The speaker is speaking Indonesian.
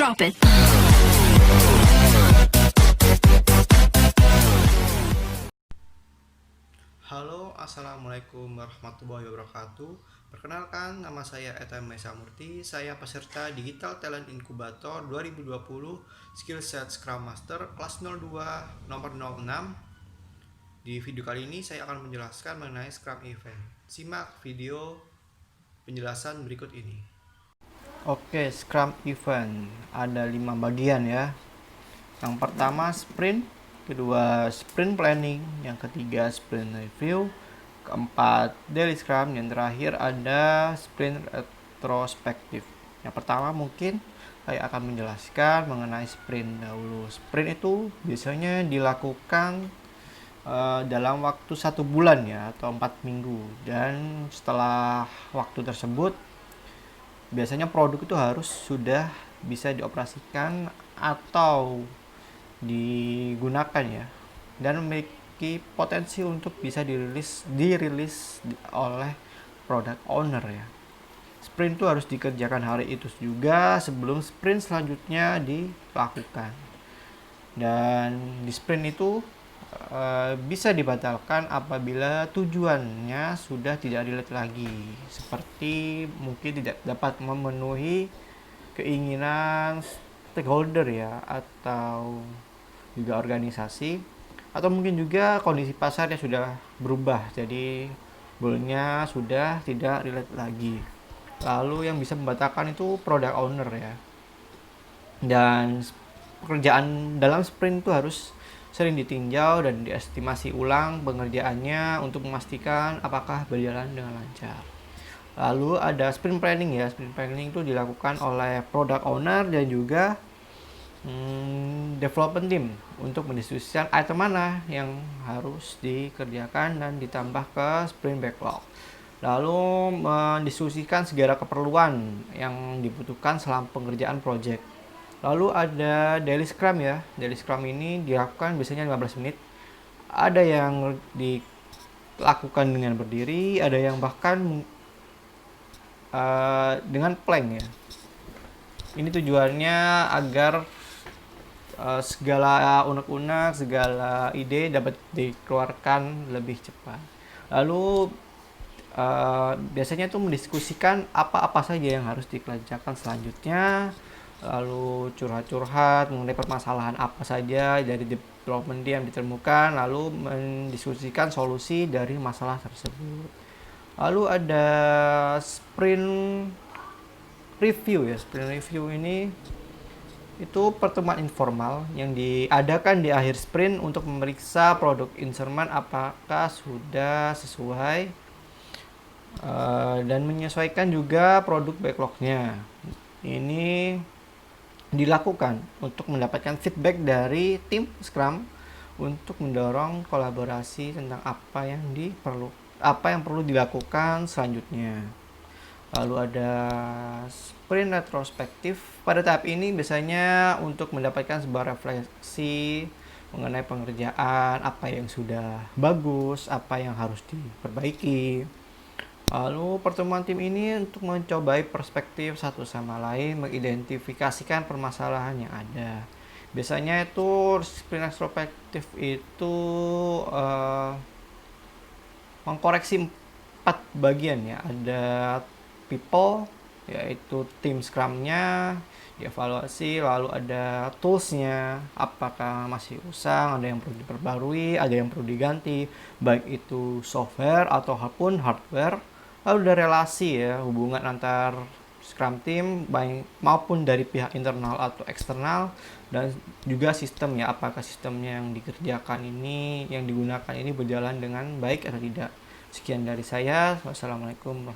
drop it. Halo, assalamualaikum warahmatullahi wabarakatuh. Perkenalkan, nama saya Eta Mesa Murti. Saya peserta Digital Talent Incubator 2020 Skillset Scrum Master kelas 02 nomor 06. Di video kali ini saya akan menjelaskan mengenai Scrum Event. Simak video penjelasan berikut ini. Oke, Scrum Event ada 5 bagian ya. Yang pertama sprint, kedua sprint planning, yang ketiga sprint review, keempat daily scrum, yang terakhir ada sprint retrospektif. Yang pertama mungkin saya akan menjelaskan mengenai sprint dahulu. Sprint itu biasanya dilakukan dalam waktu 1 bulan ya, atau 4 minggu, dan setelah waktu tersebut biasanya produk itu harus sudah bisa dioperasikan atau digunakan ya, dan memiliki potensi untuk bisa dirilis oleh product owner ya. Sprint itu harus dikerjakan hari itu juga sebelum sprint selanjutnya dilakukan, dan di sprint itu bisa dibatalkan apabila tujuannya sudah tidak relate lagi, seperti mungkin tidak dapat memenuhi keinginan stakeholder ya, atau juga organisasi, atau mungkin juga kondisi pasar yang sudah berubah, jadi goalnya sudah tidak relate lagi. Lalu yang bisa membatalkan itu product owner ya, dan pekerjaan dalam sprint itu harus sering ditinjau dan diestimasi ulang pengerjaannya untuk memastikan apakah berjalan dengan lancar. Lalu ada sprint planning ya. Sprint planning itu dilakukan oleh product owner dan juga development team untuk mendiskusikan item mana yang harus dikerjakan dan ditambah ke sprint backlog. Lalu mendiskusikan segala keperluan yang dibutuhkan selama pengerjaan project. Lalu ada daily scrum ya. Daily scrum ini dilakukan biasanya 15 menit. Ada yang dilakukan dengan berdiri, ada yang bahkan dengan plank ya. Ini tujuannya agar segala unek-unek, segala ide dapat dikeluarkan lebih cepat. Lalu biasanya tuh mendiskusikan apa-apa saja yang harus dikerjakan selanjutnya, lalu curhat-curhat mengenai permasalahan apa saja dari development yang ditemukan, lalu mendiskusikan solusi dari masalah tersebut. Lalu ada sprint review ya. Sprint review ini itu pertemuan informal yang diadakan di akhir sprint untuk memeriksa produk instrumen apakah sudah sesuai dan menyesuaikan juga produk backlognya. Ini dilakukan untuk mendapatkan feedback dari tim Scrum untuk mendorong kolaborasi tentang apa yang perlu dilakukan selanjutnya. Lalu ada sprint retrospektif. Pada tahap ini biasanya untuk mendapatkan sebuah refleksi mengenai pengerjaan, apa yang sudah bagus, apa yang harus diperbaiki. Lalu pertemuan tim ini untuk mencobai perspektif satu sama lain, mengidentifikasikan permasalahan yang ada. Biasanya itu sprint retrospektif itu mengkoreksi 4 bagian ya. Ada people, yaitu tim scrumnya dievaluasi, lalu ada toolsnya, apakah masih usang, ada yang perlu diperbarui, ada yang perlu diganti, baik itu software ataupun hardware. Lalu ada relasi ya, hubungan antar Scrum team baik maupun dari pihak internal atau eksternal, dan juga sistem ya, apakah sistemnya yang dikerjakan ini, yang digunakan ini berjalan dengan baik atau tidak. Sekian dari saya. Wassalamualaikum.